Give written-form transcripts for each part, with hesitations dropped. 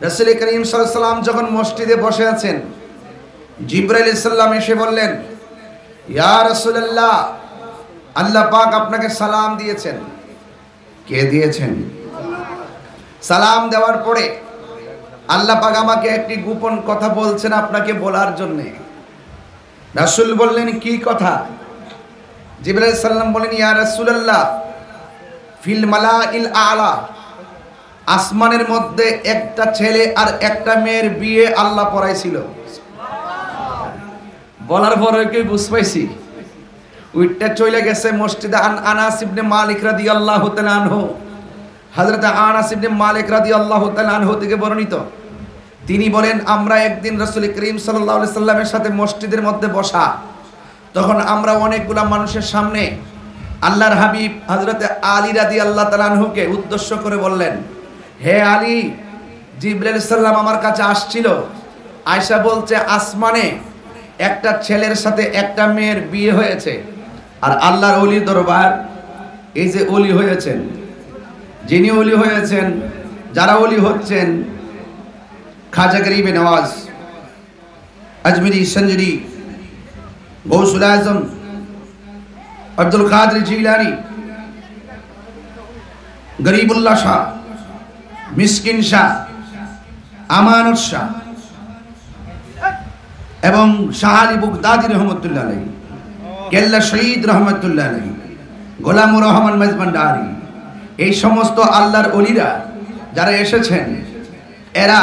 রাসূল করিম সাল্লাল্লাহু আলাইহি ওয়াসাল্লাম যখন মসজিদে বসে আছেন, জিবরাইল আলাইহিস সালাম এসে বললেন, ইয়া রাসূলুল্লাহ, আল্লাহ পাক আপনাকে সালাম দিয়েছেন। কে দিয়েছেন? সালাম দেওয়ার পরে আল্লাহ পাক আমাকে একটি গোপন কথা বলছেন আপনাকে বলার জন্য। রাসূল বললেন, কি কথা? জিবরাইল আলাইহিস সালাম বলেন, ইয়া রাসূলুল্লাহ, ফিল মালাইল আলা, আসমানের মধ্যে একটা ছেলে আর একটা মেয়ের বিয়ে আল্লাহ পড়াইছিল। বলার পরে কি বুঝ পাইছি? উইটটা চলে গেছে মসজিদে আনাস ইবনে মালিক রাদিয়াল্লাহু তাআলা আনহু। হযরত আনাস ইবনে মালিক রাদিয়াল্লাহু তাআলা আনহু থেকে বর্ণিত, তিনি বলেন, আমরা একদিন রাসূল করিম সাল্লাল্লাহু আলাইহি সাল্লামের সাথে মসজিদের মধ্যে বসা। তখন আমরা অনেকগুলা মানুষের সামনে আল্লাহর হাবিব হযরত আলী রাদিয়াল্লাহু তাআলা আনহুকে উদ্দেশ্য করে বললেন, হে আলী, জিবরাইল সাল্লাম আমার কাছে আসছিল, আয়েশা বলছে আসমানে একটা ছেলের সাথে একটা মেয়ের বিয়ে হয়েছে। আর আল্লাহর ওলির দরবার, এই যে ওলি হয়েছেন, যিনি ওলি হয়েছেন, যারা ওলি হচ্ছেন, খাজা গরিবে নওয়াজ, আজমিরি সঞ্জরি, গৌসুল আজম, আব্দুল কাদের জিলানী, গরিবুল্লাহ শাহ, মিসকিন শাহ, আমানত শাহ এবং শাহ আলী বুগদাদি রহমতুল্লাহ আলাইহি, কেল্লা শহীদ রহমতুল্লাহ আলাইহি, গোলামুর রহমান মেজবান্ডারি, এই সমস্ত আল্লাহর ওলিরা যারা এসেছেন, এরা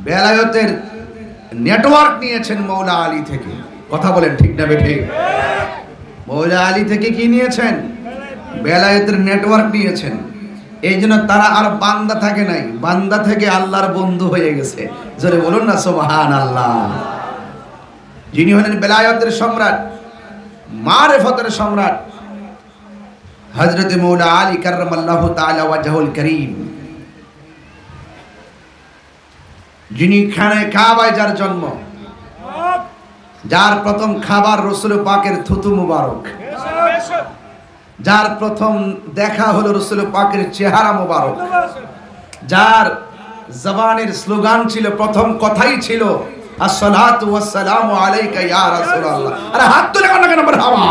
বেলায়েতের নেটওয়ার্ক নিয়েছেন মৌলা আলী থেকে। কথা বলেন ঠিক না বেঠিক? মৌলা আলী থেকে কি নিয়েছেন? বেলায়েতের নেটওয়ার্ক নিয়েছেন। এই জন্য তারা আর বান্দা থাকে নাই, বান্দা থেকে আল্লাহর বন্ধু হয়ে গেছে। জোরে বলুন না সুবহানাল্লাহ। যিনি হলেন বেলায়েতের সম্রাট, মারিফতের সম্রাট, হযরত মৌলা আলী কাররামাল্লাহু তাআলা ওয়াজহুল করিম, যিনি খানে কাবায় যার জন্ম, যার প্রথম খাবার রাসূল পাকের থুতু মুবারক, যার প্রথম দেখা হলো রাসূল পাকের চেহারা মুবারক, যার জবানের স্লোগান ছিল, প্রথম কথাই ছিল আসসালাতু ওয়াসসালামু আলাইকা ইয়া রাসূলুল্লাহ। আরে হাত তুলে কেন মারহাবা।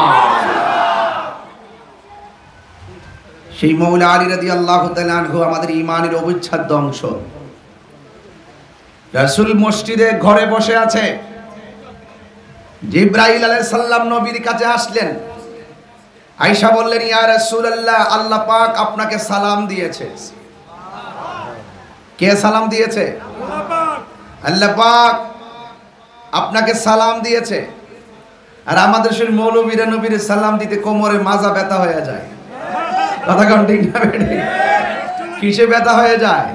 সেই মৌলা আলী রাদিয়াল্লাহু তাআলা আনহু আমাদের ঈমানের অবিচ্ছেদ্য অংশ। রাসূল মসজিদে ঘরে বসে আছে, জিবরাইল আলাইহিস সালাম নবীর কাছে আসলেন। আয়েশা বললেন, ইয়া রাসূলুল্লাহ, আল্লাহ পাক আপনাকে সালাম দিয়েছে। কে সালাম দিয়েছে? আল্লাহ পাক আপনাকে সালাম দিয়েছে। আর আমাদের সেই মৌলবীরা নবীর সালাম দিতে কোমরে মাজা ব্যথা হয়ে যায়। কথা কোন ঠিক না বেটি? কিসে ব্যথা হয়ে যায়?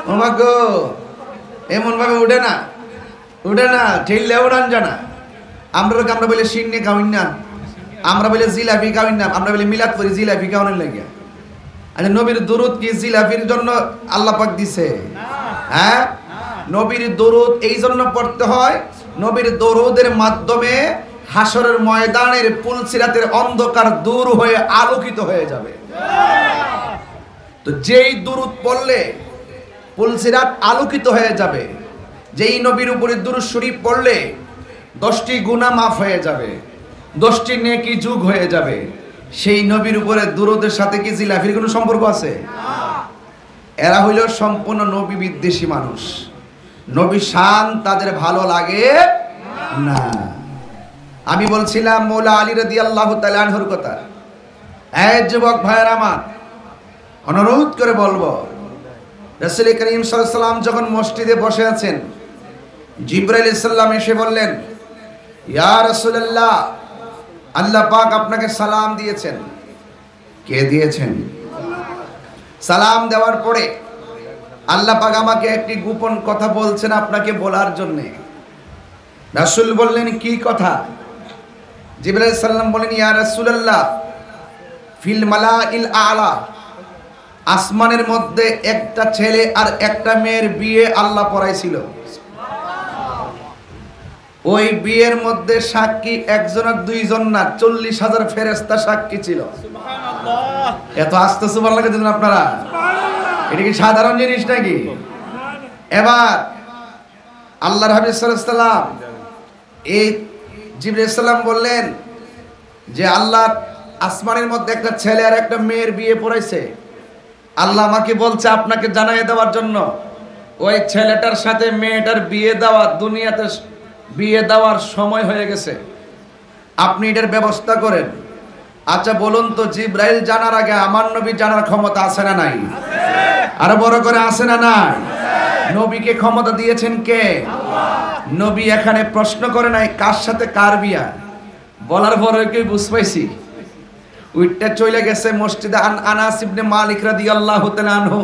ও মা গো, এমন ভাবে উঠে না, উঠে না, ঠেললে উড়ান জানা। আমরা বলে সিন্নি খাওয়াই না, আমরা বলে জিলাপি খাওয়াই না, আমরা বলে মিলাদ করি জিলাপি খাওয়ানোর লাগে। আচ্ছা, নবীর দরুদ কি জিলাপির জন্য আল্লাহ পাক দিছে? হ্যাঁ, নবীর দরুদ এই জন্য পড়তে হয়, নবীর দরুদের মাধ্যমে হাসরের ময়দানের পুলসিরাতের অন্ধকার দূর হয়ে আলোকিত হয়ে যাবে। তো যেই দরুদ পড়লে পুলসিরাত আলোকিত হয়ে যাবে, যেই নবীর উপরে দুরূদ শরীফ পড়লে 10টি গুনাহ মাফ হয়ে যাবে, 10টি নেকি যোগ হয়ে যাবে, সেই নবীর উপরে দুরূদের সাথে কি জিলাফির কোনো সম্পর্ক আছে? এরা হইল সম্পূর্ণ নবী বিদ্বেষী মানুষ। নবী শান তাদের ভালো লাগে না। আমি বলছিলাম মৌলা আলী রাদিয়াল্লাহু তাআলা আনহুর কথা। এই যুবক ভাইয়েরা আমার, অনুরোধ করে বলবো, রাসূল করিম সাল্লাল্লাহু আলাইহি সাল্লাম যখন মসজিদে বসে আছেন, জিবরাইল আলাইহিস সালাম এসে বললেন, ইয়া রাসূলুল্লাহ, আল্লাহ পাক আপনাকে সালাম দিয়েছেন। কে দিয়েছেন? সালাম দেওয়ার পরে আল্লাহ পাক আমাকে একটি গোপন কথা বলছেন আপনাকে বলার জন্য। রাসূল বললেন, কি কথা? জিবরাইল আলাইহিস সালাম বলেন, ইয়া রাসূলুল্লাহ, ফিল মালাইল আলা, আসমানের মধ্যে একটা ছেলে আর একটা মেয়ের বিয়ে আল্লাহ পড়াইছিল। ওই বিয়ের মধ্যে সাক্ষী একজন আর দুইজন না, 40,000 ফেরেশতা সাক্ষী ছিল। সুবহানাল্লাহ। এত আস্তে সুবহানাল্লাহ দিন আপনারা। এটা কি সাধারণ জিনিস নাকি? এবার আল্লাহর হাবিব সাল্লাল্লাহু আলাইহি সাল্লাম এই জিবরাইল সালাম বললেন যে আল্লাহ আসমানের মধ্যে একটা ছেলে আর একটা মেয়ের বিয়ে পড়াইছে, আল্লাহ আমাকে বলছে আপনাকে জানাই দেওয়ার জন্য ওই ছেলেটার সাথে মেয়েটার বিয়ে দেওয়া, দুনিয়াতে বিয়ে দেওয়ার সময় হয়ে গেছে, আপনি এটার ব্যবস্থা করেন। আচ্ছা বলুন তো, জিবরাইল জানার আগে আমার নবী জানার ক্ষমতা আছে না নাই? আরো বড় করে আছে না নাই? নবীকে ক্ষমতা দিয়েছেন কে? নবী এখানে প্রশ্ন করে নাই কার সাথে কার বিয়া, বলার পরে কেউ বুঝ পাইছি উইটটা চলে গেছে মসজিদে। আনাস ইবনে মালিক রাদিয়াল্লাহু তাআলা আনহু,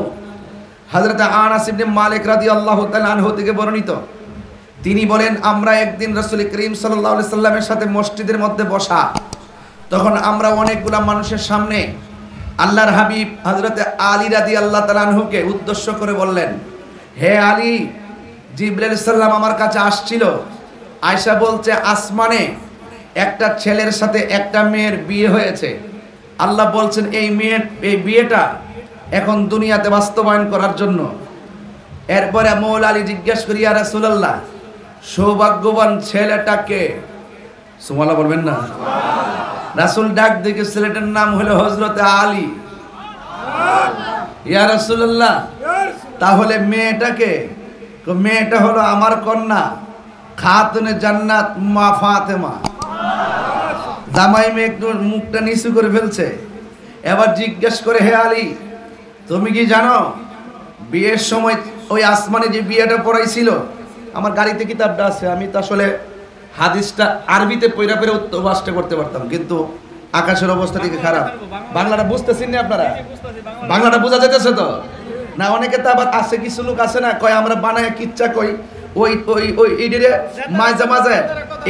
হযরত আনাস ইবনে মালিক রাদিয়াল্লাহু তাআলা আনহু থেকে বর্ণিত, তিনি বলেন আমরা একদিন রাসূল করিম সাল্লাল্লাহু আলাইহি সাল্লামের সাথে মসজিদের মধ্যে বসা, তখন আমরা অনেকগুলা মানুষের সামনে আল্লাহর হাবিব হযরত আলী রাদিয়াল্লাহু তাআলা আনহুকে উদ্দেশ্য করে বললেন, হে আলী, জিবরাইল সাল্লাম আমার কাছে আসছিল, আয়েশা বলছে আসমানে একটা ছেলের সাথে একটা মেয়ের বিয়ে হয়েছে, আল্লাহ বলছেন এই বিয়েটা এখন দুনিয়াতে বাস্তবায়ন করার জন্য। এরপরে মৌলা আলী জিজ্ঞেস করি, ইয়া রাসূলুল্লাহ, সৌভাগ্যবান ছেলেটাকে? সুবহানাল্লাহ বলবেন না? রাসূল ডাক দেখে, ছেলেটার নাম হলো হযরত আলী। ইয়া রাসূলুল্লাহ, তাহলে মেয়েটাকে? মেয়েটা হলো আমার কন্যা খাতুনে জান্নাত মা ফাতেমা। জামাই মেয়ে একটু মুখটা নিচু করে ফেলছে, এবার জিজ্ঞেস করে, হে আলী, তুমি কি জানো বিয়ের সময় ওই আসমানে যে বিয়েটা পড়াইছিল, আমার গাড়িতে কিতাবটা আছে, আমি তো আসলে হাদিসটা আরবিতে পড়া পড়ে উত্তরবাসটা করতে পারতাম, কিন্তু আকাশের অবস্থা দিকে খারাপ। বাংলাটা বুঝতেছেন না আপনারা? বাংলাটা বোঝা যেতেছে তো না? অনেকে তো আবার আছে, কিছু লোক আছে না, কয় আমরা বানায় কিচ্ছা কই, ওই ওই ওই এইডিরে মাঝে মাঝে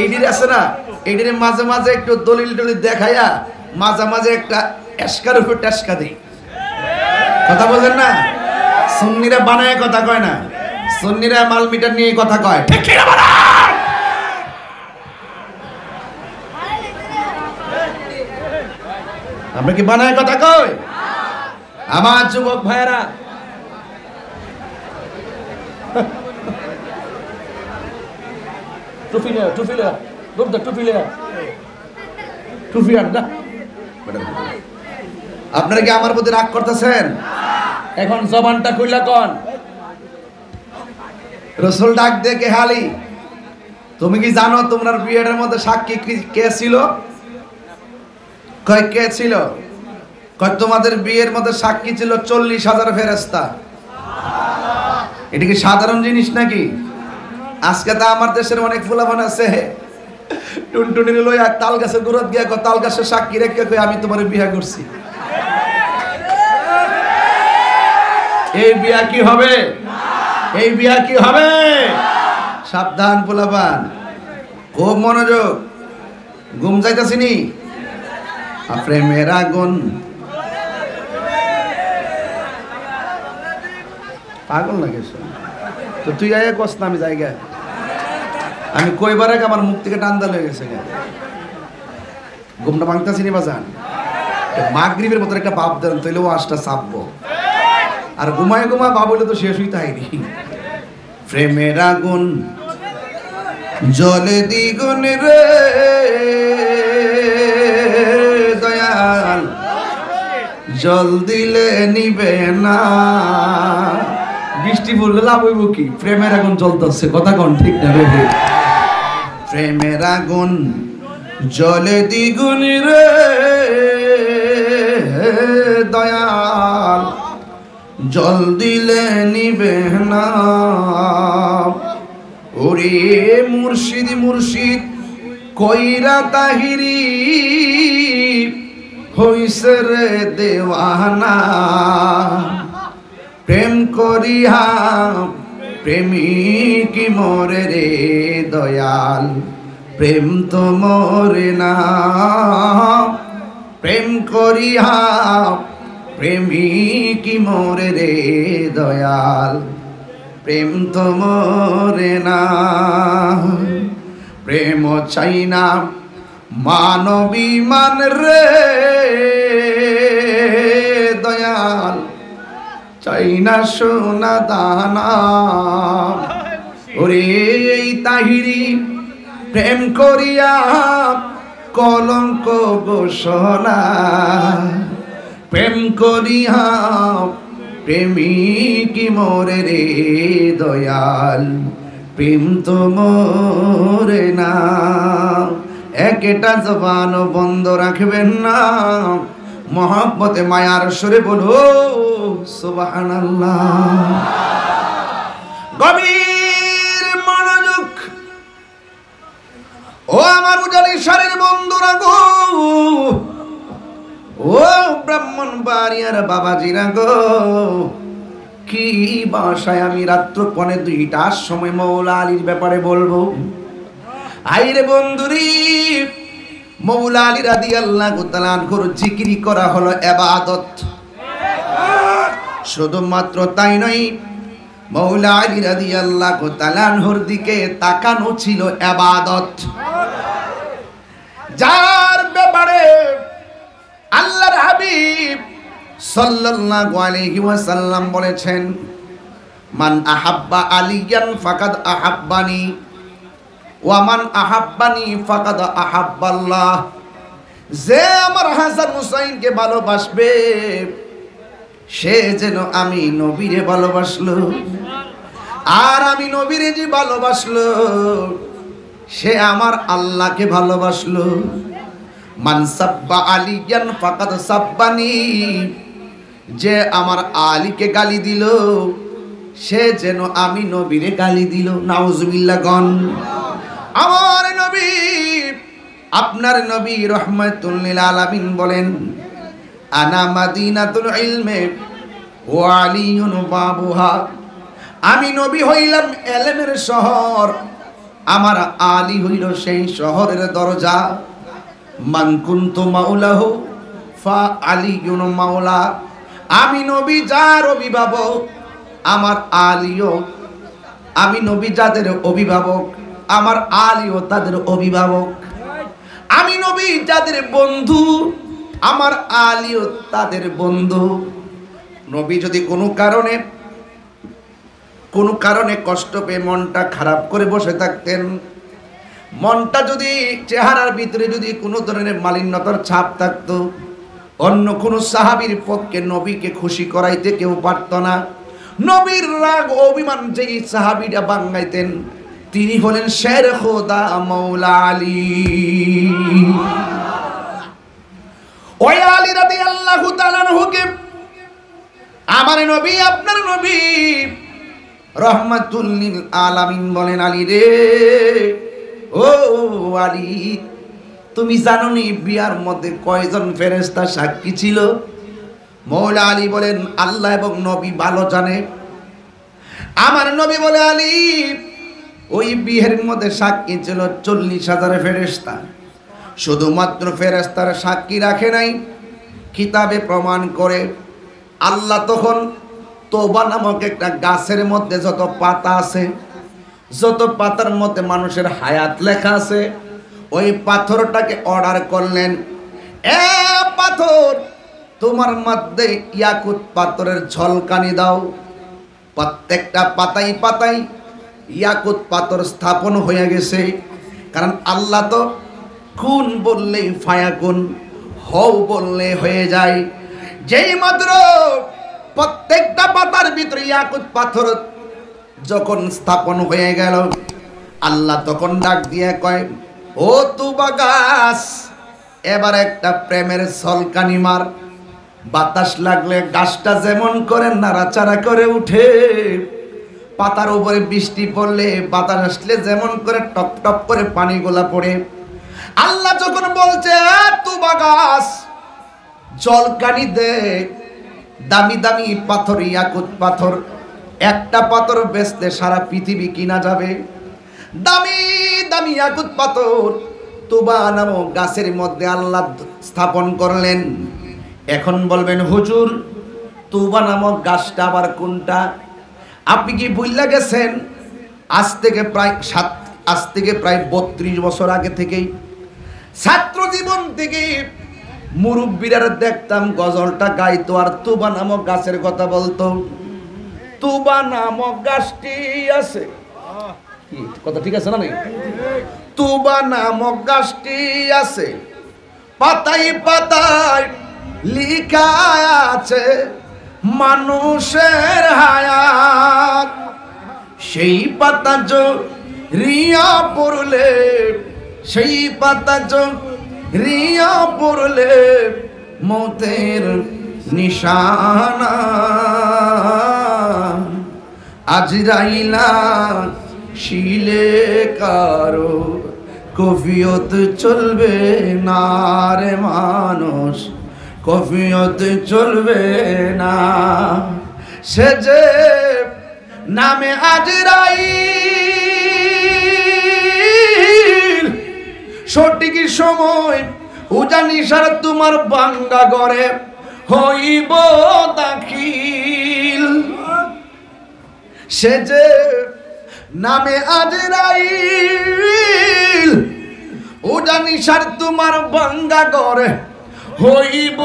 এইডিরে আছে না, এইডিরে মাঝে মাঝে একটু দলিল টলিল দেখাইয়া মাঝে মাঝে একটা এসকার উপর টেসকা দিই। কথা বলেন না? সুন্নিরা বানায় কথা কয় না, সুন্নিরা মাল মিটার নিয়ে কথা কয়, ঠিক কি না বলা? আমরা কি বানায় কথা কই? আমার যুবক ভাইরা, টুপি লে, টুপি লে, টুপি লে, টুপি আন না। আপনারা কি আমার প্রতি রাগ করতেছেন? এখন জবানটা খুইলা কোন। রাসূল ডাক দেখে, হালি, তুমি কি জানো তোমার বিয়ের মধ্যে সাক্ষী কে ছিল? কয় কে ছিল? কয় তোমাদের বিয়ের মধ্যে সাক্ষী ছিল 40,000 ফেরেশতা। এটা কি সাধারণ জিনিস নাকি? আজকে তো আমার দেশের অনেক ফুলাফান আছে, টুনটুনির লইয়া তাল গাছের গোড়াত গিয়া তাল গাছের সাক্ষী রেখে কই আমি তোমার বিয়ে করছি। এই বিয়া কি হবে? এই বিয়া কি হবে? সাবধান ফুলাফান, খুব মনোযোগ, ঘুম যাইতাছিনি? প্রেমের আগুন, পাগল লাগে তো তুই আয় কস না, আমি জায়গা, আমি কইবার আগে আমার মুখ থেকে টান হয়ে গেছে, ঘুমটা ভাঙতাছি নি বাজান। মাগরিবের মতো একটা বাপ দেন, তাইলে ও আশটা চাপবো, আর ঘুমায় ঘুমায় বাপ হইলে তো শেষ হইতে হয়নি। প্রেমের আগুন জলে দ্বিগুণ রে দয়াল, জল দিলে নিবে না। বৃষ্টি পড়লে লাভ হইব কি? প্রেমের আগুন জ্বলতেছে, কথা কোন ঠিক না রে? প্রেমের আগুন জলে দ্বিগুণ রে দয়াল, জল দিলে নিবে না। ওরে মুর্শিদ মুর্শিদ কইরা তাহিরি হইছে রে দেওয়ানা, প্রেম করিয়া প্রেমিক মরে রে দয়াল, প্রেম তো মরে না। প্রেম করিয়া প্রেমিক মরে রে দয়াল, প্রেম তো মরে না। প্রেম চাই না মানবী মান রে দয়াল, চাই না সোনা দানা। ওরে এই তাহিরি প্রেম করিয়া কলঙ্ক ঘোষণা, প্রেম করিয়া প্রেমিক মোরে রে দয়াল, প্রেম তো মোরে না। একটা জবান বন্ধ রাখবেন না, মহব্বতে মায়ার সুরে বলো সুবহানাল্লাহ। গভীর মনোযোগ। ও আমার উজালি শাড়ির বন্ধুরা গো, ও ব্রাহ্মণবাড়িয়ার বাবাজিরা গো, কি বাসায় আমি রাত্র 2:30টার সময় মৌলা আলীর ব্যাপারে বলবো। আইরে বন্ধুরি, মৌলা আলী রাদিয়াল্লাহু তাআলা আনহুর জিকির করা হলো ইবাদত। শুধুমাত্র তাই নয়, মৌলা আলী রাদিয়াল্লাহু তাআলা আনহুর দিকে তাকানো ছিল ইবাদত। যার ব্যাপারে আল্লাহর হাবিব সাল্লাল্লাহু আলাইহি ওয়াসাল্লাম বলেছেন, মান আহাব্বা আলিয়ান ফাকাদ আহাব্বানি ওয়া মান আহাব্বানি ফাকাদ আহাব্বাল্লাহ। যে আমার হাসান হুসাইনকে ভালোবাসবে সে যেন আমি নবীরে ভালোবাসলো, আর আমি নবীরে যে ভালোবাসলো সে আমার আল্লাহকে ভালোবাসলো। মান সাব্বা আলিয়ান ফাকাদ সাব্বানি, যে আমার আলীকে গালি দিল সে যেন আমি নবীরে গালি দিল। নাউজুবিল্লাহ গন। আমার নবী, আপনার নবী রাহমাতুল লিল আলামিন বলেন, আনা মাদিনাতুল ইলমে ওয়া আলিয়ুন বাবুহা। আমি নবী হইলাম ইলমের শহর, আমার আলী হইল সেই শহরের দরজা। মান কুনতু মাওলাহু ফা আলিয়ুন মাওলা। আমি নবী যার অভিভাবক, আমার আলীও, আমি নবী যাদের অভিভাবক, আমার আলীও তাদের অভিভাবক। আমি নবী যাদের বন্ধু, আমার আলীও তাদের বন্ধু। নবী যদি কোনো কারণে কষ্ট পেয়ে মনটা খারাপ করে বসে থাকতেন, মনটা যদি চেহারার ভিতরে যদি কোনো ধরনের মালিন্যতার ছাপ থাকতো, অন্য কোনো সাহাবীর পক্ষে নবীকে খুশি করাইতে কেউ পারত না। নবীর রাগ অভিমান যেই সাহাবীরা ভাঙাইতেন তিনি হলেন শের খোদা মৌলা আলী। ওই আলী রাদিয়াল্লাহু তাআলা আনহুকে আমার নবী, আপনার নবী রহমাতুল লিল আলামিন বলেন, আলী রে, ও আলী, তুমি জানো নি বিয়ার মধ্যে কয়জন ফেরেশতা সাক্ষী ছিল? মৌলা আলী বলেন, আল্লাহ এবং নবী ভালো জানে। আমার নবী বলে, আলী, ওই বিয়ের মধ্যে সাক্ষী ছিল 40,000 ফেরেশতা। শুধুমাত্র ফেরেশতার সাক্ষী রাখে নাই, কিতাবে প্রমাণ করে আল্লাহ তখন তওবা নামক একটা গাছের মধ্যে যত পাতা আছে, যত পাতার মধ্যে মানুষের হায়াত লেখা আছে, ওই পাথরটাকে অর্ডার করলেন, এ পাথর, তোমার মধ্যে ইয়াকুত পাথরের ঝলকানি দাও। প্রত্যেকটা পাতায় পাতায় ইয়াকুত পাথর স্থাপন হয়ে গেছে। কারণ আল্লাহ তো কুন বললেই ফায়াকুন, হও বললে হয়ে যায়। যেই মাত্র প্রত্যেকটা পাতার ভিতরে ইয়াকুত পাথর যখন স্থাপন হয়ে গেল, আল্লাহ তখন ডাক দিয়ে কয়, ও তুবা গাছ, এবার একটা প্রেমের ঝলকানি মার। বাতাস লাগলে গাছটা যেমন করে নাড়াচাড়া করে উঠে, পাতার উপরে বৃষ্টি পড়লে বাতাস আসলে যেমন করে টপ টপ করে পানিগুলা পড়ে, আল্লাহ যখন বলছে তুবা গাছ ঝলকানি দে, দামি দামি পাথর, ইয়াকুত পাথর, একটা পাথর বেচতে সারা পৃথিবী কিনা যাবে। দামি দামি ইয়াকুত পাথর তুবা নামক গাছের মধ্যে আল্লাহ স্থাপন করলেন। এখন বলবেন, হুজুর, তুবা নামক গাছটা আবার কোনটা? আপনি কি ভুলে গেছেন? আজ থেকে প্রায় 32 বছর আগে থেকেই, ছাত্র জীবন থেকে মুরব্বীরা দেখতাম গজলটা গাইতো আর তুবা নামক গাছের কথা বলতো। তুবা নামক গাছটি আছে, কি কথা ঠিক আছে না? নাই তুবা নামক গাছটি আছে, পাতায় পাতায় লিখা আছে মানুষের হায়াত। সেই পাতা রিয়া পড়লে, সেই পাতা রিয়া পড়লে মৌতের নিশানা। আজরাইলা শিলে কারো কফিয়ত চলবে না রে মানুষ, কফিয়ত চলবে না। সে যে নামে আজরাইল, সঠিক সময় উজানিশার তোমার বাঙ্গা ঘরে হইব দাখিল। সে যে নামে আজরাইল, উজানিশার তোমার বাঙ্গা ঘরে হইব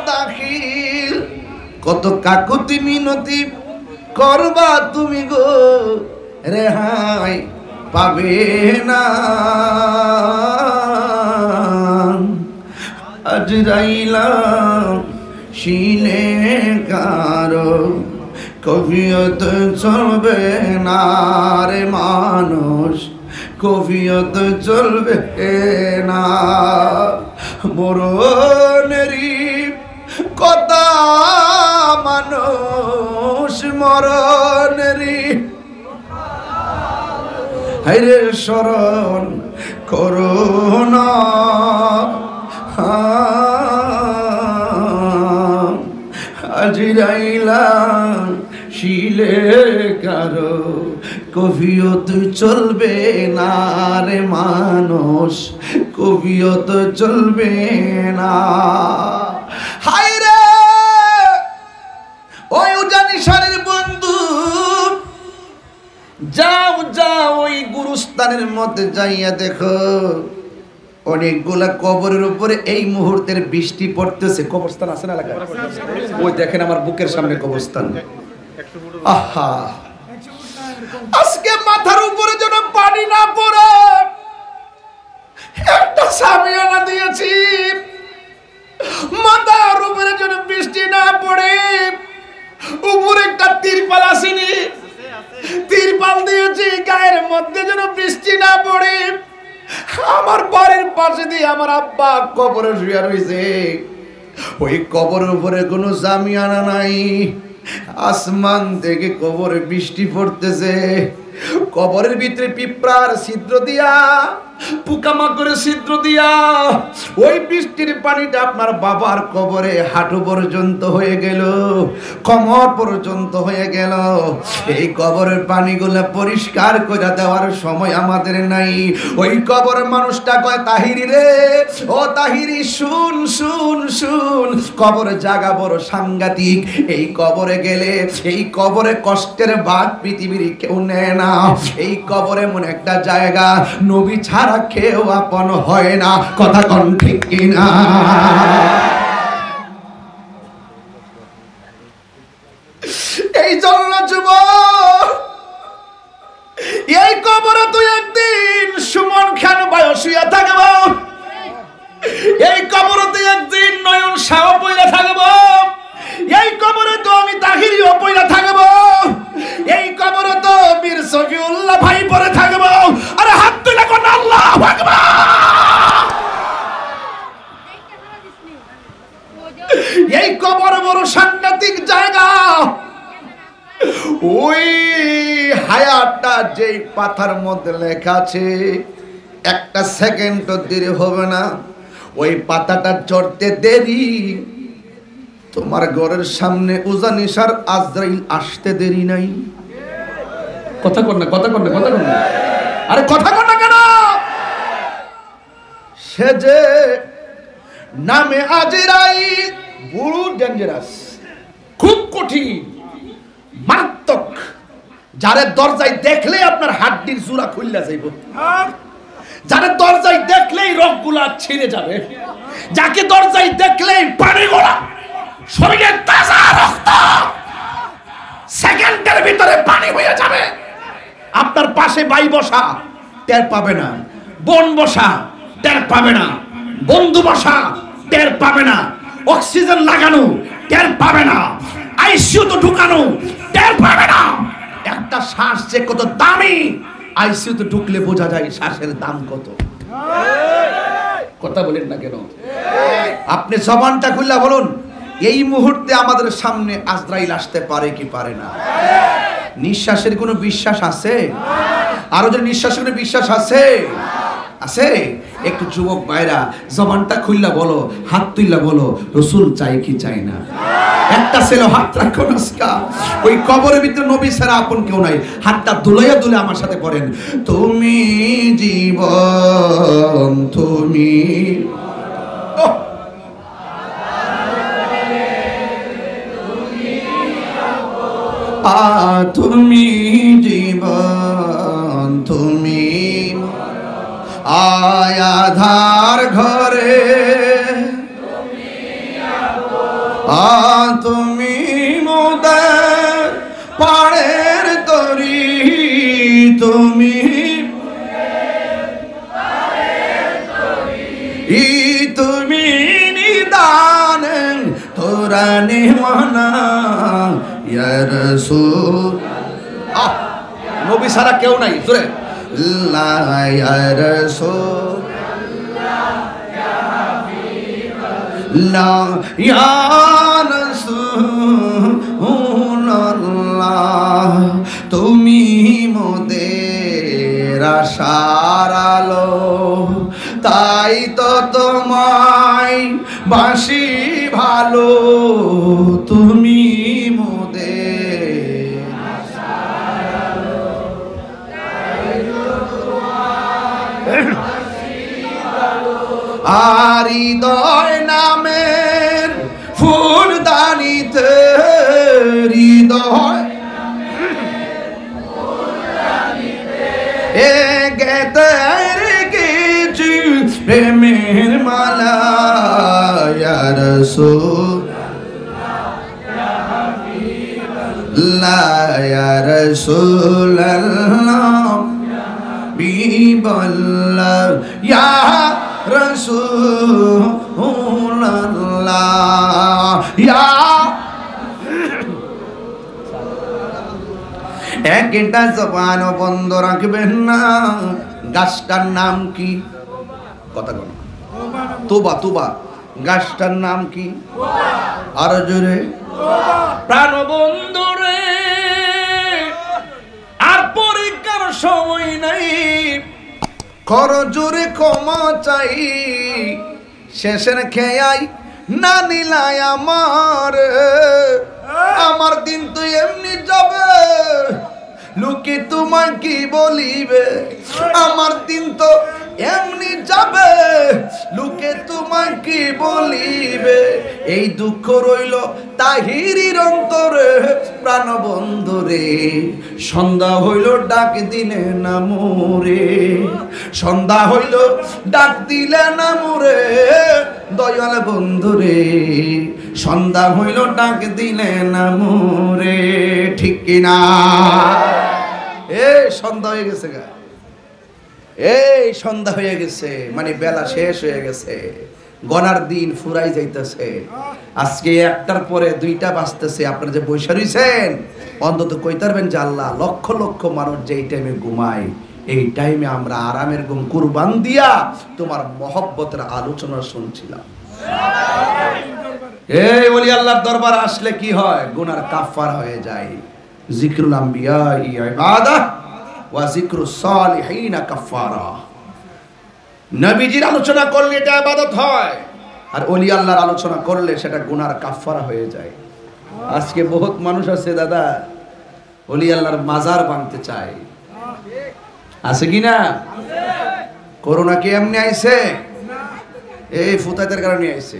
দাখিল। কত কাকুতি মিনতি করবা তুমি গো, রেহাই পাবে না। আজরাইলা শিলে কারো কফিয়ত চলবে না রে মানুষ, কফিয়ত চলবে না। মরণেরই কথা মানুষ, মরণেরই হায়রে স্মরণ করো না। আজরাইলা শিলে কারো কফিয়ত চলবে না রে মানুষ, কফিয়ত চলবে না। হায়রে ওই উজানিশারের বন্ধু, যাও যাও ওই গুরুস্থানের মধ্যে যাইয়া দেখো অনেকগুলা কবরের উপরে এই মুহূর্তের বৃষ্টি পড়তেছে। কবরস্থান আছে না এলাকায়? ওই দেখেন আমার বুকের সামনে কবরস্থান। আহা, আজকে মাথার উপরে যেন পানি না পড়ে একটা সামিয়ানা দিয়েছি, মাথার উপরে যেন বৃষ্টি না পড়ে। উপরে একটা তিরপাল আসেনি, তিরপাল দিয়েছি, গায়ের মধ্যে যেন বৃষ্টি না পড়ে। আমার বাড়ির পাশে দিয়ে আমার আব্বা কবরে শুয়ে রয়েছে, ওই কবরের উপরে কোনো জামিয়ানা নাই। আসমান থেকে কবরে বৃষ্টি পড়তেছে, কবরের ভিতরে পিঁপড়ার ছিদ্র দিয়া, পোকামাকড়ের ছিদ্র দিয়া ওই বৃষ্টির পানিটা আপনার বাবার কবরে হাঁটু পর্যন্ত হয়ে গেল, কোমর পর্যন্ত হয়ে গেল। এই কবরের পানিগুলো পরিষ্কার করে দেওয়ার সময় আমাদের নাই। ওই কবরের মানুষটা কয়, তাহিরি রে, ও তাহিরি শুন শুন শুন, কবরের জায়গা বড় সাংঘাতিক। এই কবরে গেলে, এই কবরে কষ্টের ভাগ পৃথিবীর কেউ নেয় না। এই কবরে এমন একটা জায়গা, নবী ছাড়া কেউ আপন হয় না। কথা কোন ঠিক কিনা? এই জন্য যুবক, এই কবরে তুই একদিন সুমন খান বয়সিয়া থাকব, এই কবরে তুই একদিন নয়ন শাহ পইলা থাকব, এই কবরে তো আমি তাহিরিও পইলা থাকব, এই কবরে তো বীর সফিউল্লাহ ভাই পরে থাকব। আরে হাত তুলে কোন আল্লাহু আকবার। এই কবর বড় সাংঘাতিক জায়গা। ওই হায়াতটা যেই পাতার মধ্যে লেখা আছে, একটা সেকেন্ডও দেরি হবে না। ওই পাতাটা চড়তে দেরি, তোমার ঘরের সামনে উজানিশার আজরাইল আসতে দেরি নাই। কথা কর না, কথা কর না, কথা কর না, আরে কথা কর না কেন? সে যে নামে আজরাইল বড় ডেঞ্জারাস, খুব কঠিন, মারাত্মক, যারে দরজায় দেখলে আপনার হাড্ডির জোড়া খুললা যাইব। যারা দরজায় দেখলেই রগগুলা ছিঁড়ে যাবে, যাকে দরজায় দেখলেই পানিগুলা শরীরের তাজা রক্ত সেকেন্ডের ভিতরে পানি হয়ে যাবে। আপনার পাশে ভাই বসা টের পাবে না, বোন বসা টের পাবে না, বন্ধু বসা টের পাবে না, অক্সিজেন লাগানো টের পাবে না, আইসিইউ তো ঢুকানো টের পাবে না। একটা শ্বাস যে কত দামি, আইসিইউ তো ঢুকলে বোঝা যায় শ্বাসের দাম কত। কথা বলেন না কেন? আপনি জবানটা খুলে বলুন, এই মুহূর্তে আমাদের সামনে আজরাইল আসতে পারে কি পারে না? নিঃশ্বাসের কোনো বিশ্বাস আছে? আরো যে নিঃশ্বাসের কোনো বিশ্বাস আছে? আছে? একটু যুবক ভাইরা জবানটা খুললা বলো, হাত তুললা বলো, রাসূল চাই কি চাই না? একটা ছেলে হাত রাখো না, ওই কবরের ভিতরে নবী ছাড়া আপন কেউ নাই। হাতটা দুলাইয়া দুলে আমার সাথে পড়েন, তুমি জীবন তুমি। তুমি জীবন তুমি, আয়াধার ঘরে তুমি মোদের পাড়ের তরি, তুমি তুমি নিদান তোরা নিমানা ইয়া রাসূল। নবী ছাড়া কেউ নাই, জোরে লা ইয়া রাসূল লা ইয়া রাসূলুল্লাহ, তুমি মোদের আশার আলো, তাই তো তোমায় বাসি ভালো, তুমি মোদের আশার আলো, তাই তো তোমায় বাসি ভালো। আর হৃদয় নামের ফুলদানিতে, হৃদয় এ গেতে রেখেছি প্রেমের মালা, ইয়া রাসূলুল্লাহ ইয়া হাবিবাল্লাহ, ইয়া রাসূলুল্লাহ ইয়া হাবিবাল্লাহ, ইয়া রাসূলুল্লাহ ইয়া। একটা জবান বন্ধ রাখবেন না। গাছটার নাম কি? কথা বলো। তোবা। তোবা গাছটার নাম কি? আরো জোরে। প্রাণ বন্ধু রে, আর পরীক্ষার সময় নাই, কর জোরে ক্ষমা চাই, শেষের খেয়াই না নিলাই আমার দিন তো এমনি যাবে, লোকে তোমায় কি বলিবে, আমার দিন তো এমনি যাবে, লোকে তোমায় কি বলিবে, এই দুঃখ রইল তাহিরির অন্তরে। প্রাণ বন্ধুরে, সন্ধ্যা হইল ডাক দিলে না মোরে, সন্ধ্যা হইল ডাক দিলে না মোরে, দয়াল বন্ধুরে, সন্ধ্যা হইল ডাক দিলে না মোরে। ঠিক কিনা? এই সন্ধ্যা হয়ে গেছে গা, এই সন্ধ্যা হয়ে গেছে, মানে বেলা শেষ হয়ে গেছে, গনার দিন ফুরাই যাইতেছে। আজকে 1টার পরে 2টা বাজতেছে। আপনারা যে বৈশা রইছেন, অন্তত কইতে পারবেন যে আল্লাহ, লক্ষ লক্ষ মানুষ যেই টাইমে ঘুমায়, এই টাইমে আমরা আরামের ঘুম কুরবান দিয়া তোমার মহব্বতের আলোচনা শুনছিলাম। এই ওলি আল্লাহর দরবার আসলে কি হয়? গুনার কাফারা হয়ে যায়। জিকরুল আম্বিয়া ইবাদাহ ওয়া জিকরুস সালিহিন কাফারা। নবীজির আলোচনা করলে এটা ইবাদত হয়, আর ওলি আল্লাহর আলোচনা করলে সেটা গুনার কাফারা হয়ে যায়। আজকে বহুত মানুষ আছে দাদা, ওলি আল্লাহর মাজার ভাঙতে চায়, আছে কি না? করোনা কি এমনি আইছে? এই ফুতাইদের কারণে আইছে।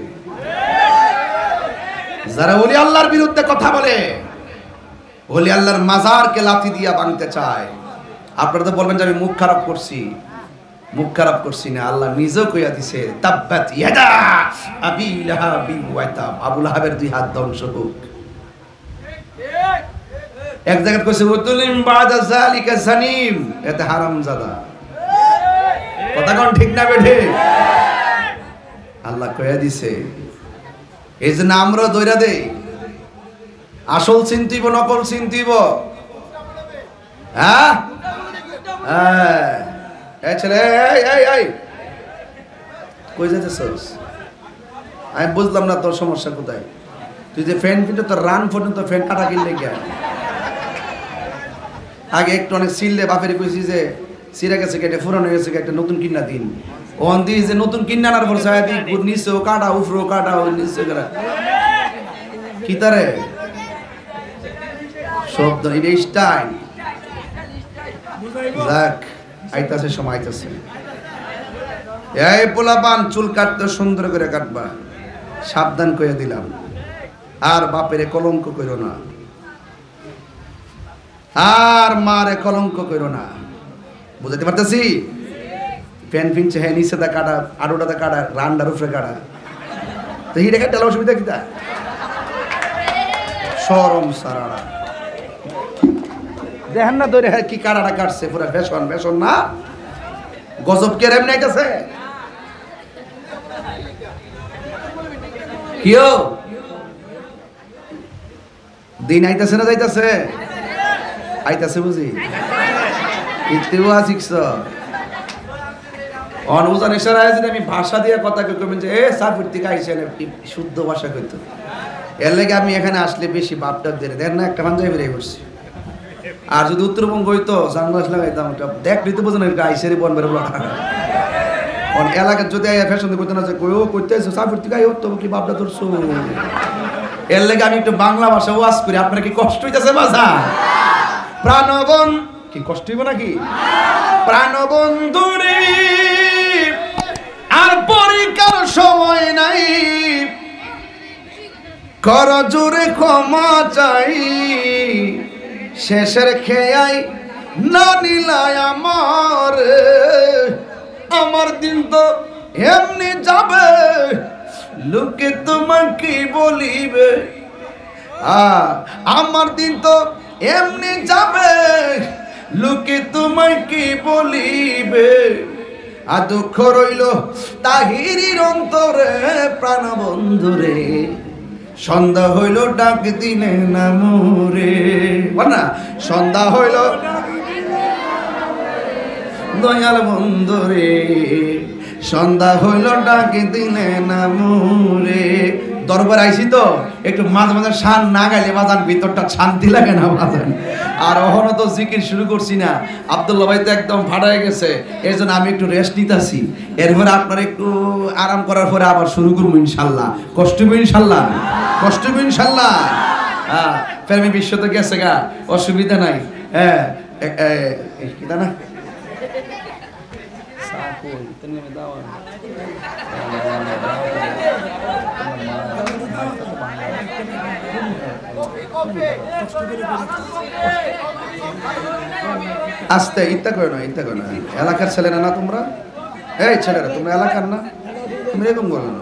যারা ওলি আল্লাহর বিরুদ্ধে কথা বলে, ওলি আল্লাহর মাজারকে লাথি দিয়া ভাঙতে চায়, আপনারা তো বলবেন যে আমি মুখ খারাপ করছি। মুখ খারাপ করছি না, আল্লাহ নিজেও কইয়া দিছে তাব্বাত ইয়াদা আবি লাহাবি ওয়া তাব, আবু লাহাবের দুই হাত ধ্বংস হোক। এক জায়গায় কইছে উতুলিম বাদা যালিকা জানিম, এতে হারামজাদা। কথা কোন ঠিক না বেঠে? আল্লাহ কইয়া দিছে। এই যে আমরা দইরা দেই, আসল চিন্তিব নকল চিন্তিব? হ্যাঁ হ্যাঁ, এই ছেলে এই কই যাইতেছস? আমি বুঝলাম না তোর সমস্যা কোথায়। তুই যে ফ্যান কিনতে তোর রান পর্যন্ত ফ্যান কাটা কিনলে কে? আগে একটু অনেক সিললে বাপের কইছি যে সিরা গেছে কেটে ফুরানো গেছে একটা নতুন কিনা দিন, ওন দি যে নতুন কিনা আনার পর সায়া দি নিচেও কাটা উফরো কাটা ও নিচে গেলা কি তারে শব্দ এটা স্টাইল। যাক আইতাছে সময় আইতাছে। এই পোলাপান চুল কাটতে সুন্দর করে কাটবা, সাবধান কইয়া দিলাম। আর বাপেরে কলঙ্ক কইরো না, আর মারে কলঙ্ক কইরো না। বুঝাতে পারতেছি? ফ্যান ফিনছে হ্যাঁ নিচে দা কাটা, আড়োটা কাটা, রান্ডার উপরে কাটা, তো হিটে কাটতে অসুবিধা কিতা? শরম সারারা দেখেন না ধরে কি কাটাটা কাটছে, পুরো ফ্যাশন ফ্যাশন না? গজব কে এমনি আইতাছে? কিও দিন আইতাছে না যাইতাছে? আইতাছে বুঝি ইতিওয়া শিখছ অনুজান ইশারায় যদি আমি ভাষা দিয়ে কথা কইবেন যে এ সাফির থেকে আইছেন, শুদ্ধ ভাষা কইতো। এর লাগে আমি এখানে আসলে বেশি বাপটা দিয়ে দেন না, একটা পাঞ্জাবি বেরিয়ে পড়ছি। আর যদি উত্তরবঙ্গ হইতো সানগ্লাস লাগাইতাম, দেখলি তো বোঝেন আইসেরই বন বেরো এলাকার যদি ফ্যাশন করতে না কইও করতে সাফির থেকে আই হতো কি বাপটা ধরছো। এর লাগে আমি একটু বাংলা ভাষা ওয়াজ করি। আপনার কি কষ্ট হইতেছে বাজা? প্রাণবন কি কষ্ট হইব নাকি? প্রাণবন্ধুরে আর পরীক্ষার সময় নাই, কর জোরে ক্ষমা চাই, শেষের খেয়াই না নিলাই আমার দিন তো এমনি যাবে, লোকে তোমাকে বলিবে। আমার দিন তো এমনি যাবে, লোকে তোমাকে বলিবে। আর দুঃখ রইল তাহিরির অন্তরে, প্রাণ বন্ধুরে সন্ধ্যা হইল ডাক দিলে না মোরে। না সন্ধ্যা হইল দয়াল বন্ধুরে, সন্ধ্যা হইল ডাক দিলে না মোরে। দরবার আইছি তো একটু মাঝে মাঝে শান না গাইলে বাজান ভিতরটা শান্তি লাগে না বাজান। আর ওখানে তো জিকির শুরু করছি না, আব্দুল্লাহ ভাই তো একদম ফাটাই গেছে, এর জন্য আমি একটু রেস্ট নিতেছি। এরপরে আপনারা একটু আরাম করার পরে আবার শুরু করবো ইনশাল্লাহ। কষ্ট হবে ইনশাল্লাহ, কষ্ট হবে ইনশাল্লাহ। হ্যাঁ ফেরমি বিশ্ব তো গেছে গা, অসুবিধা নাই। হ্যাঁ কি না আস্তে ইত্যা করে না, ইত্যা করে না। এলাকার ছেলেরা না তোমরা? এই ছেলেরা তোমরা এলাকার না? তুমি এরকম বলো না।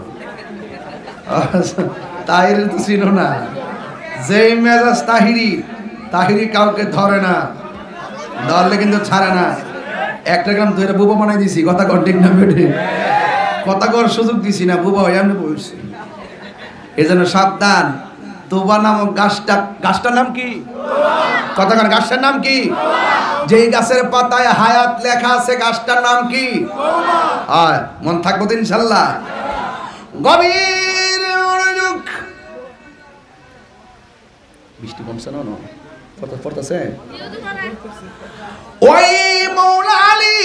তাহিরি তো ছিল না, যেই মেজাজ তাহিরি, তাহিরি কাউকে ধরে না, ধরলে কিন্তু ছাড়ে না। একটা গ্রাম ধরে বুবা বানাই দিছি, কথা কর ঠিক না বেঠে? কথা কর সুযোগ দিছি না, বুবা হয়ে আমি বলছি। এই জন্য সাবধান। তোবা নামক গাছটা, গাছটার নাম কি? কথা কর গাছটার নাম কি? যেই গাছের পাতায় হায়াত লেখা আছে গাছটার নাম কি? হয় মন থাকবো তো ইনশাল্লাহ। গভীর মনোযোগ। বৃষ্টি কমছে না? পড়তেছে। ওই মৌলা আলী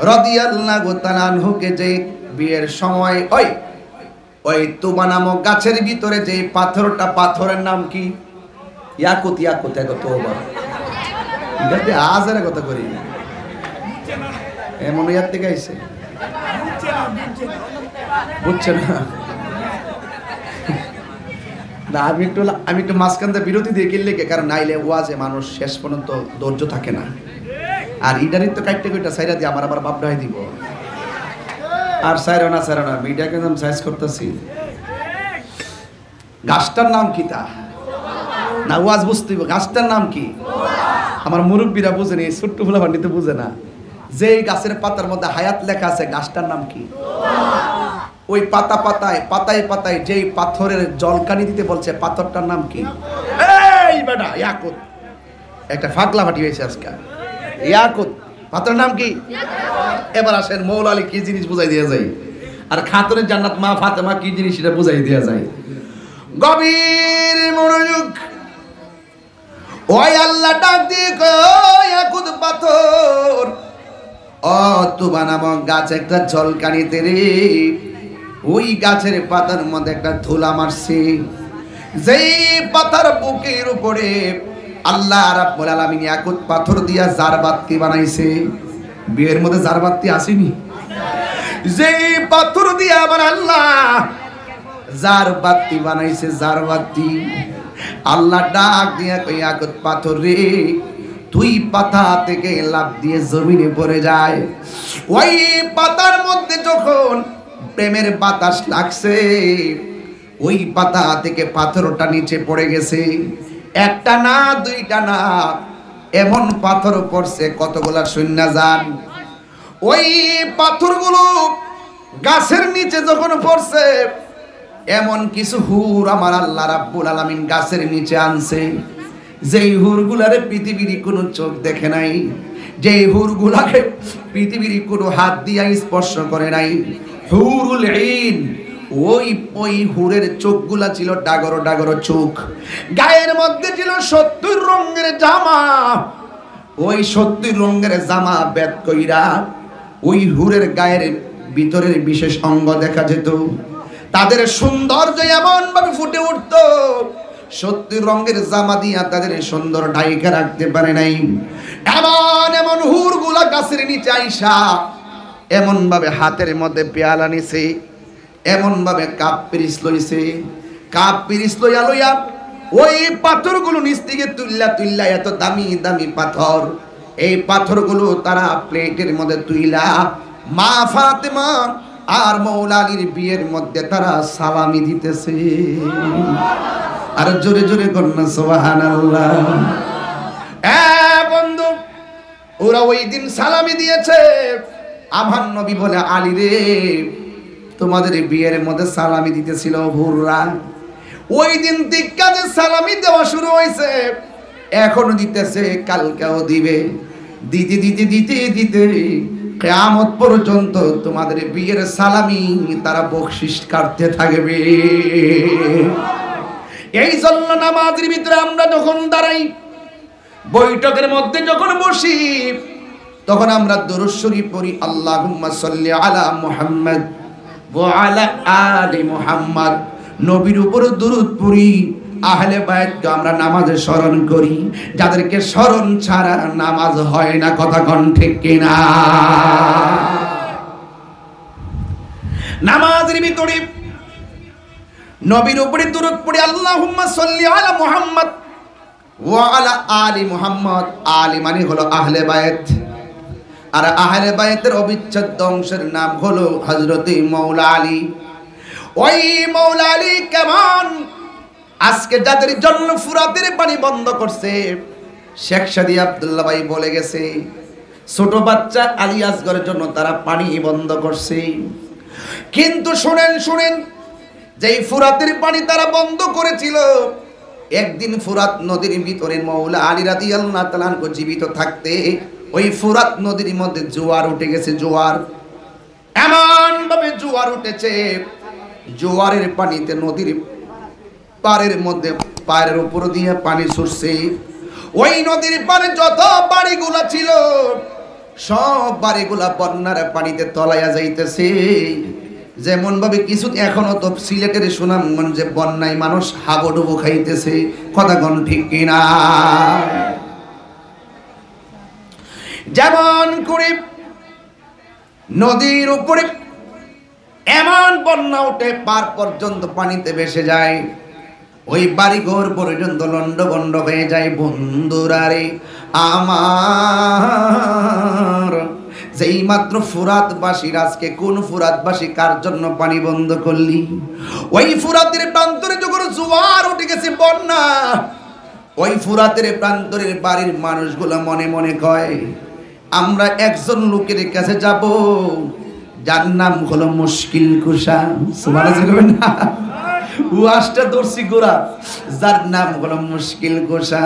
রাদিয়াল্লাহু তাআলা আনহুকে যে বিয়ের সময় ওই তুবা নামক গাছের ভিতরে যে পাথরটা, পাথরের নাম কি? ইয়াকুত। ইয়াকুত তোবা এটাতে আজের কথা করি এমন ইয়ার থেকে আইছে, বুঝছে না? না আমি একটু মাঝখান থেকে বিরতি দিয়ে কিনলে, কারণ নাইলে ওয়াজে মানুষ শেষ পর্যন্ত ধৈর্য থাকে না। আর ইডারির তো কাটতে কইটা সাইরা দিয়ে আমার আবার বাপ ডাই দিব। আর সাইরা না মিডিয়াকে আমি সাইজ করতেছি। গাছটার নাম কি তা না ওয়াজ বুঝতে হবে। গাছটার নাম কি? আমার মুরব্বীরা বুঝে নি, ছোট্ট ফুলা ভান্ডিতে বুঝে না। যেই গাছের পাতার মধ্যে হায়াত লেখা আছে গাছটার নাম কি? ওই পাতায় যেই পাথরের জলকানি দিতে বলছে পাথরটার নাম কি? এই বেটা ইয়াকুত, একটা ফাগলা ফাটি হয়েছে আজকে। ইয়াকুত পাথরের নাম কি? এবার আসেন মৌলা আলী কি জিনিস বুঝাই দেওয়া যায়, আর খাতুনের জান্নাত মা ফাতেমা কি জিনিস সেটা বুঝাই দেওয়া যায়। গভীর মনোযোগ। ওই আল্লাহ ডাক দিয়ে কয় ইয়াকুত পাথর, ও তুবা নামক গাছ একটা জলকানিতে রে, ওই গাছের পাতার মধ্যে একটা ধুলা মারছে। যেই পাতার বুকের উপরে আল্লাহ রাব্বুল আলামিন ইয়াকুত পাথর দিয়া জারবাতি বানাইছে। বিয়ের মধ্যে জারবাতি আসেনি? যেই পাথর দিয়া আবার আল্লাহ জারবাতি বানাইছে, জারবাতি। আল্লাহ ডাক দিয়া কই ইয়াকুত পাথর রে, তুই পাতা থেকে লাফ দিয়ে জমিনে পড়ে যায়। ওই পাতার মধ্যে যখন প্রেমের বাতাস লাগছে, ওই পাতা থেকে পাথরটা নিচে পড়ে গেছে। একটা না দুইটা না, এমন পাথর পড়ছে কতগুলা শূন্য যান। ওই পাথরগুলো গাছের নিচে যখন পড়ছে, এমন কিছু হুর আমার আল্লাহ রাব্বুল আলামিন গাছের নিচে আনছে, যেই হুরগুলারে পৃথিবীর কোনো চোখ দেখে নাই, যেই হুরগুলাকে পৃথিবীর কোনো হাত দিয়া স্পর্শ করে নাই। হুরুল ঈন, ওই হুরের চোখগুলা ছিল ডাগর ডাগর চোখ। গায়ের মধ্যে ছিল ৭০ রঙের জামা। ওই ৭০ রঙের জামা বেদ কইরা ওই হুরের গায়ের ভিতরের বিশেষ অঙ্গ দেখা যেত। তাদের সৌন্দর্য এমন ভাবে ফুটে উঠত, ৭০ রঙের জামা দিয়া তাদের সুন্দর ঢাইকা রাখতে পারে নাই। এমন হুরগুলা গাছের নিচে আইসা এমন ভাবে হাতের মধ্যে পেয়ালা নিছে, এমন ভাবে কাপ পিরিস লইছে। কাপ পিরিস লইয়া ওই পাথরগুলো নিচ থেকে তুইলা, এত দামি দামি পাথর, এই পাথরগুলো তারা প্লেটের মধ্যে তুইলা মা ফাতেমা আর মৌলা আলীর বিয়ের মধ্যে তারা সালামি দিতেছে। আর জোরে জোরে কন্যা সুবহানাল্লাহ। বন্ধু, ওরা ওই দিন সালামি দিয়েছে। আমার নবী বলে, আলী রে, তোমাদের বিয়ের মধ্যে সালামি দিতেছিল হুররা। ওই দিন থেকে যে সালামি দেওয়া শুরু হয়েছে, এখনো দিতেছে, কালকেও দিবে। দিতে দিতে দিতে দিতে কিয়ামত পর্যন্ত তোমাদের বিয়ের সালামি তারা বকশিশ কাটতে থাকবে। এই জন্য নামাজের ভিতরে আমরা যখন দাঁড়াই, বৈঠকের মধ্যে যখন বসি, তখন আমরা দুরূদ শরীফ পড়ি, আল্লাহুম্মা সাল্লি আলা মুহাম্মদ ওয়া আলা আলি মুহাম্মদ। নবীর উপর দুরূদ পড়ি, আহলে বায়াতকে আমরা নামাজে স্মরণ করি, যাদেরকে স্মরণ ছাড়া নামাজ হয় না। কথা কোন ঠিক কিনা? নামাজের ভিতরে নবীর উপরে দুরূদ পড়ি, আল্লাহুম্মা সাল্লি আলা মুহাম্মদ ওয়া আলা আলি মুহাম্মদ। আলি মানে হলো আহলে বায়াত, আর আহলে বায়াতের অবিচ্ছেদ্য অংশের নাম হলো হযরতে মাওলা আলী। ওই মাওলা আলী কেমন আজকে যাদের জন্য ফুরাতের পানি বন্ধ করছে, শেখ সাদি আব্দুল্লাহ ভাই বলে গেছে, ছোট বাচ্চা আলী আসগরের জন্য তারা পানি বন্ধ করছে। কিন্তু শুনেন, যেই ফুরাতের পানি তারা বন্ধ করেছিল, একদিন ফুরাত নদীর ভিতরে মাওলা আলী রাদিয়াল্লাহু তাআলা আনহু জীবিত থাকতে ওই ফুরাত নদীর মধ্যে জোয়ার উঠে গেছে। জোয়ার এমন ভাবে জোয়ার উঠেছে, জোয়ারের পানিতে নদীর পাড়ের মধ্যে পায়ের উপর দিয়ে পানি ছুটছে। ওই নদীর পাড়ে যত বাড়িগুলা ছিল, সব বাড়িগুলা বন্যার পানিতে তলাইয়া যাইতেছে। যেমন ভাবে কিছু এখনো তো সিলেটের সুনামগঞ্জে বন্যায় মানুষ হাবুডুবু খাইতেছে। কথা কোন ঠিক কিনা? যেমন করে নদীর উপরে এমন বন্যা উঠে পার পর্যন্ত পানিতে ভেসে যায়, ওই বাড়িঘর পর্যন্ত লন্ডভন্ড হয়ে যায়। বন্ধুরা রে, আমার যেই মাত্র ফুরাতবাসীর আজকে কোন ফুরাতবাসী কার জন্য পানি বন্ধ করলি? ওই ফুরাতের প্রান্তরে যখন জোয়ার উঠে গেছে, বন্যা, ওই ফুরাতের প্রান্তরের বাড়ির মানুষগুলো মনে মনে কয় আমরা একজন লোকের কাছে যাব যার নাম হলো মুশকিল কুশা। সুবহানাল্লাহ না, ওয়াজটা দর্শি গোরা, যার নাম হলো মুশকিল কুশা।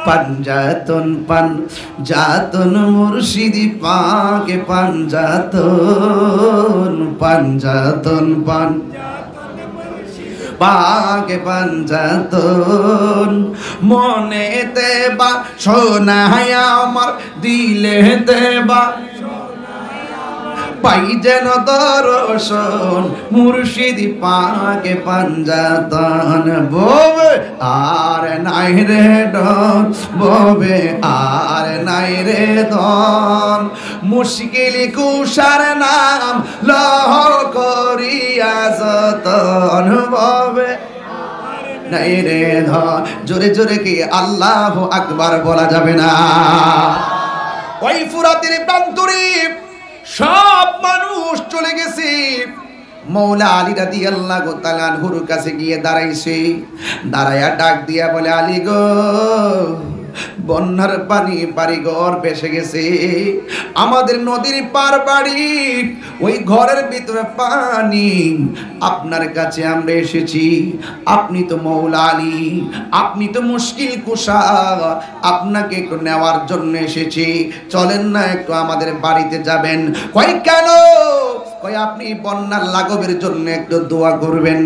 পাঞ্জাতন পাঞ্জাতন মুর্শিদি পাকে পাঞ্জাতন পাঞ্জাতন পাকে পাঞ্জাতন মনেতে বা শোনায় আমার দিলেতে বা পাই যেন দর্শন মুর্শিদি পাকে পাঞ্জাতন। ববে আর নাই রে ডন, ববে আর নাই রে দন, মুশকিল কুশার নাম লহ করিয়া যতন, ববে নাই রে ধন। জোরে জোরে কি আল্লাহু আকবার বলা যাবে না? ওই ফুরাতের প্রান্তরে সব মানুষ চলে গেছে। মৌলা আলী রাদিয়াল্লাহু তাআলা আনহুর কাছে গিয়ে দাঁড়াইছে, দাঁড়ায়া ডাক দিয়া বলে, আলী গো, বন্যার পানি বাড়িঘর ভেসে গেছে, আমাদের নদীর পার বাড়ি, ওই ঘরের ভিতরে পানি, আপনার কাছে আমরা এসেছি। আপনি তো মৌলা আলী, আপনি তো মুশকিল কুশা, আপনাকে একটু নেওয়ার জন্য এসেছি, চলেন না একটু আমাদের বাড়িতে যাবেন। কই কেন? কই আপনি বন্যার লাঘবের জন্য একটু দোয়া করবেন,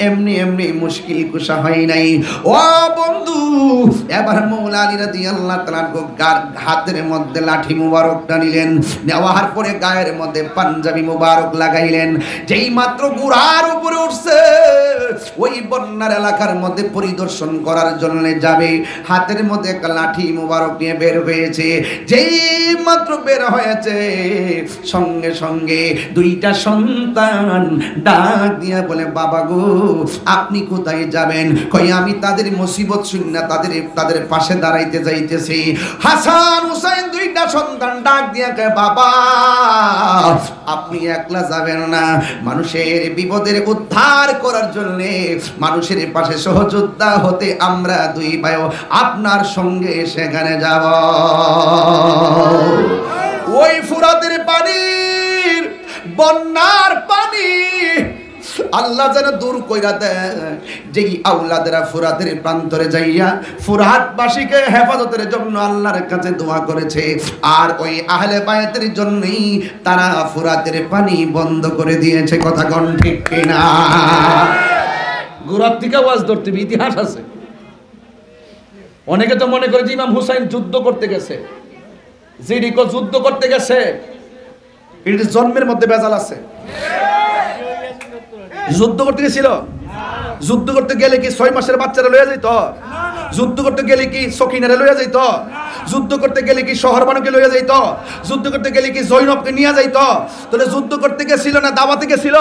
এমনি এমনি মুশকিল কুশা হয় নাই। ও বন্ধু, এবার মৌলা আলী রাদিয়াল্লাহু তাআলা হাতের মধ্যে লাঠি মুবারকটা নিলেন, নেওয়ার পরে গায়ের মধ্যে পাঞ্জাবি মুবারক লাগাইলেন। যেই মাত্র ঘোড়ার উপরে উঠছে, ওই বন্যার এলাকার মধ্যে পরিদর্শন করার জন্য যাবে, হাতের মধ্যে একটা লাঠি মুবারক নিয়ে বের হয়েছে। যেই মাত্র বের হয়েছে, সঙ্গে সঙ্গে দুইটা সন্তান ডাক দিয়া বলে, বাবা গো, আপনি কোথায় যাবেন? কই আমি তাদের মুসিবত শুননা তাদের পাশে দাঁড়াইতে যাইতেছি। হাসান হুসাইন দুইটা সন্তান ডাক দিয়া কয়, বাবা আপনি একলা যাবেন না, মানুষের বিপদের উদ্ধার করার জন্য, মানুষের পাশে সহযোদ্ধা হতে আমরা দুই ভাই আপনার সঙ্গে সেখানে যাব। ওই ফুরাতের পানি, বন্যার পানি আল্লাহ যেন দূর কইরা দেয়। যেই আওলাদেরা ফুরাতের প্রান্তরে যাইয়া ফুরাতবাসীকে হেফাজতের জন্য আল্লাহর কাছে দোয়া করেছে, আর ওই আহলে বায়াতের জন্যই তারা ফুরাতের পানি বন্ধ করে দিয়েছে। কথা কোন ঠিক কিনা? গোড়ার থেকে ওয়াজ ধরতে ইতিহাস আছে। অনেকে তো মনে করে যে ইমাম হুসাইন যুদ্ধ করতে গেছে, জিরিকো যুদ্ধ করতে গেছে, এর জন্মের মধ্যে বেজাল আছে। যুদ্ধ করতে গেছিল? যুদ্ধ করতে গেলে কি 6 মাসের বাচ্চারা লইয়া যাইতো? যুদ্ধ করতে গেলে কি সকিনারে লইয়া যাইতো? যুদ্ধ করতে গেলে কি শহরবানুকে লইয়া যাইতো? যুদ্ধ করতে গেলে কি জৈনবকে নিয়ে যাইতো? তাহলে যুদ্ধ করতে গেছিল না দাওয়াতে গেছিল?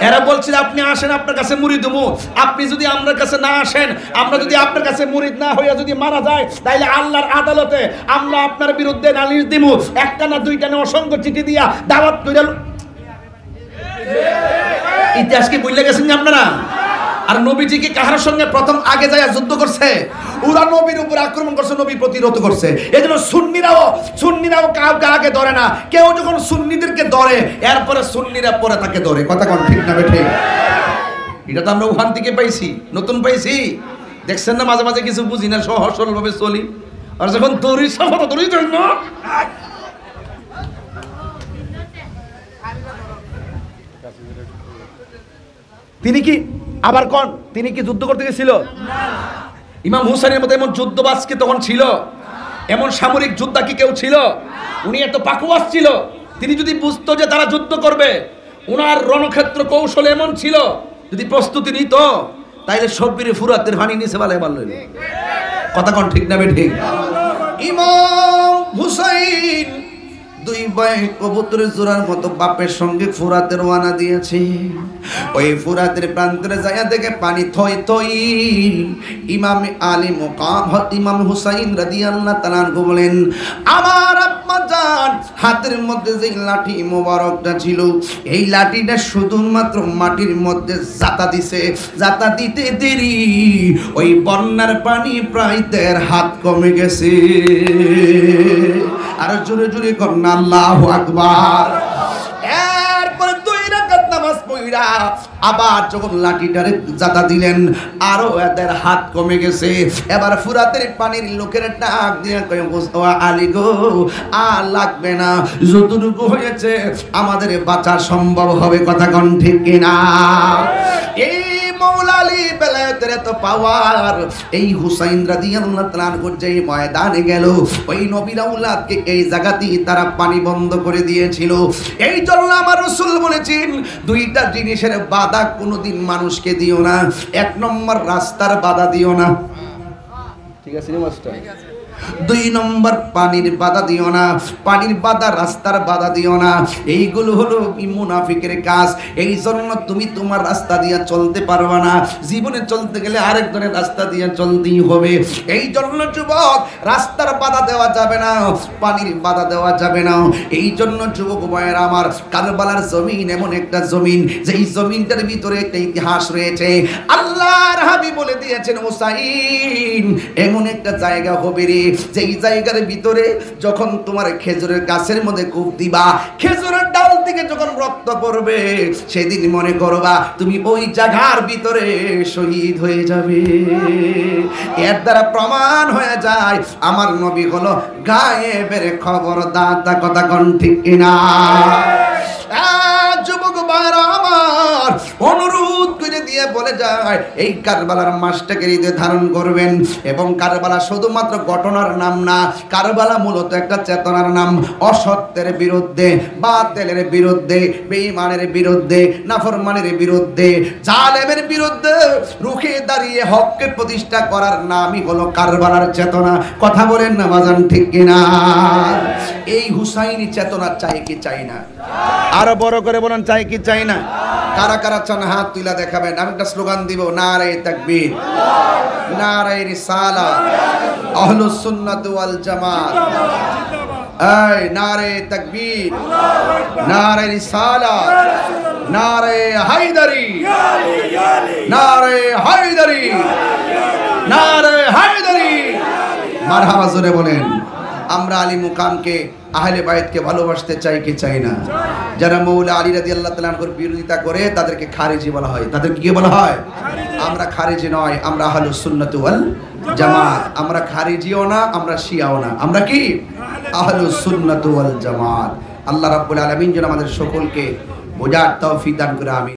এরা বলছিল আপনি আসেন, আপনার কাছে মুরিদ হমু। আপনি যদি আমার কাছে না আসেন, আমরা যদি আপনার কাছে মুরিদ না হইয়া যদি মারা যায়, তাইলে আল্লাহর আদালতে আমরা আপনার বিরুদ্ধে নালিশ দিমু। একটা না দুইটা না অসংখ্য চিঠি দিয়া দাওয়াত কইরা। ইতিহাস কি ভুলে গেছেন আপনারা? আর নবীজি কি কাহার সঙ্গে প্রথম আগে যায় যুদ্ধ করছে? ওরা নবীর উপর আক্রমণ করছে, নবী প্রতিরোধ করছে। এজন্য সুন্নিরাও কাউকে আগে ধরে না। কেউ যখন সুন্নিদেরকে ধরে, এরপরে সুন্নিরা পরে তাকে ধরে। কথা কোন ঠিক না বেঠিক? এটা তো আমরা ওখান থেকে পাইছি, নতুন পাইছি। দেখছেন না, মাঝে মাঝে কিছু বুঝি না, সহজ সরল ভাবে চলি, আর যখন দড়ি সফল দড়ি জন্য তিনি কি আবার কোন তিনি কি যুদ্ধ করতে গেছিল? ইমাম হুসাইনের মতো এমন যুদ্ধবাজ কি তখন ছিল? এমন সামরিক যোদ্ধা কি কেউ ছিল? উনি এত পাকুয়াস ছিল। তিনি যদি বুঝতো যে তারা যুদ্ধ করবে, উনার রণক্ষেত্র কৌশল এমন ছিল, যদি প্রস্তুতি নিত, তাইলে সব্বিরে ফুরাতের পানি নিচে বালে মারল। কথা কোন ঠিক না বেঠিক? ইমাম হুসাইন দুই ভাই কবুতরের জোড়ার মতো বাপের সঙ্গে ফুরাতে রওনা দিয়েছে। ওই ফুরাতের প্রান্তরে যাইয়া দেখে পানি থই থই। ইমাম আলী মুকাম ইমাম হুসাইন রাদিয়াল্লাহু তাআলা আনহু বলেন, আমার আম্মা জান হাতের মধ্যে যে লাঠি মোবারকটা ছিল, এই লাঠিটা শুধুমাত্র মাটির মধ্যে জাতা দিছে। জাতা দিতে দেরি ওই বন্যার পানি প্রায় 1.5 হাত কমে গেছে। আর জোরে জোরে করেন আল্লাহু আকবার। এরপর 2 রাকাত নামাজ পড়া আবার যখন লাঠিটারে জাতা দিলেন, আরো 1.5 হাত কমে গেছে। এবার ফুরাতের পানির লোকের ডাক দিয়ে কয়, ও আলী গো, আর লাগবে না, যতটুকু হয়েছে আমাদের বাঁচা সম্ভব হবে। কথা কোন ঠিক কিনা? এই মৌলা আলী বেলায়েতের এত পাওয়ার, এই হুসাইন রাদিয়াল্লাহু তাআলা আনহু যেই ময়দানে গেল, ওই নবীর আওলাদকে এই জায়গাতেই তারা পানি বন্ধ করে দিয়েছিল। এই জন্য আমার রাসূল বলেছেন, 2টা জিনিসের বাধা কোনোদিন মানুষকে দিও না। 1 নম্বর রাস্তার বাধা দিও না, ঠিক আছে রে মাস্টার? 2 নম্বর পানির বাধা দিও না। পানির বাধা, রাস্তার বাধা দিও না। এইগুলো হলো মুনাফিকের কাজ। এই জন্য তুমি তোমার রাস্তা দিয়ে চলতে পারবা না। জীবনে চলতে গেলে আরেকজনের রাস্তা দিয়ে চলতেই হবে। এই জন্য যুবক, রাস্তার বাধা দেওয়া যাবে না, পানির বাধা দেওয়া যাবে না। এই জন্য যুবক ভাইয়েরা আমার, কারবালার জমিন এমন একটা জমিন, যেই জমিনটার ভিতরে একটা ইতিহাস রয়েছে। আল্লাহর হাবিব বলে দিয়েছেন, হুসাইন এমন একটা জায়গা হবে রে, যেই জায়গার ভিতরে যখন তোমার খেজুরের গাছের মধ্যে কূপ দিবা, খেজুরের ডাল থেকে যখন রক্ত পড়বে, সেদিন মনে করবা তুমি ওই জায়গার ভিতরে শহীদ হয়ে যাবে। এর দ্বারা প্রমাণ হয়ে যায় আমার নবী হলো গায়েবের খবর দাতা। কথা কোন ঠিক কিনা? যুবক ভাইরা আমার, অনুরোধ করে দিয়ে বলে যায়, এই কারবালার মাসটাকে হৃদয়ে ধারণ করবেন। এবং কারবালা শুধুমাত্র ঘটনার নাম না, কারবালা মূলত একটা চেতনার নাম। অসত্যের বিরুদ্ধে, বাতিলের বিরুদ্ধে, বেঈমানের বিরুদ্ধে, নাফরমানের বিরুদ্ধে, জালেমের বিরুদ্ধে রুখে দাঁড়িয়ে হককে প্রতিষ্ঠা করার নামই হলো কারবালার চেতনা। কথা বলেন না বাজান, ঠিক কিনা? এই হুসাইনি চেতনা চাই কি চাই না? আরো বড় করে বলেন, চাই কি চাই না? কারা কারা চান হাত তুলা দেখাবেন। আমি একটা স্লোগান দিব, নারে তাকবীর, নারে রিসালাত, আহলুস সুন্নাত ওয়াল জামাত। এই নারে তাকবীর, নারে রিসালাত, নারে হায়দারি, নারে হায়দারি, নারে হায়দারি। মারহাবা জোরে বলেন। আমরা আলী মুকামকে, আহলে বাইতকে ভালোবাসতে চাই কি চাই না? যারা মৌলা আলী রাদিয়াল্লাহু তাআলা আনহুর বিরোধিতা করে তাদেরকে খারিজি বলা হয়। তাদেরকে কি বলা হয়? আমরা খারিজি নয়, আমরা আহলুস সুন্নাত ওয়াল জামাত। আমরা খারিজিও না, আমরা শিয়াও না, আমরা কি? আহলুস সুন্নাত ওয়াল জামাত। আল্লাহ রাব্বুল আলামিন যেন আমাদের সকলকে বোঝার তৌফিক দান করে। আমিন।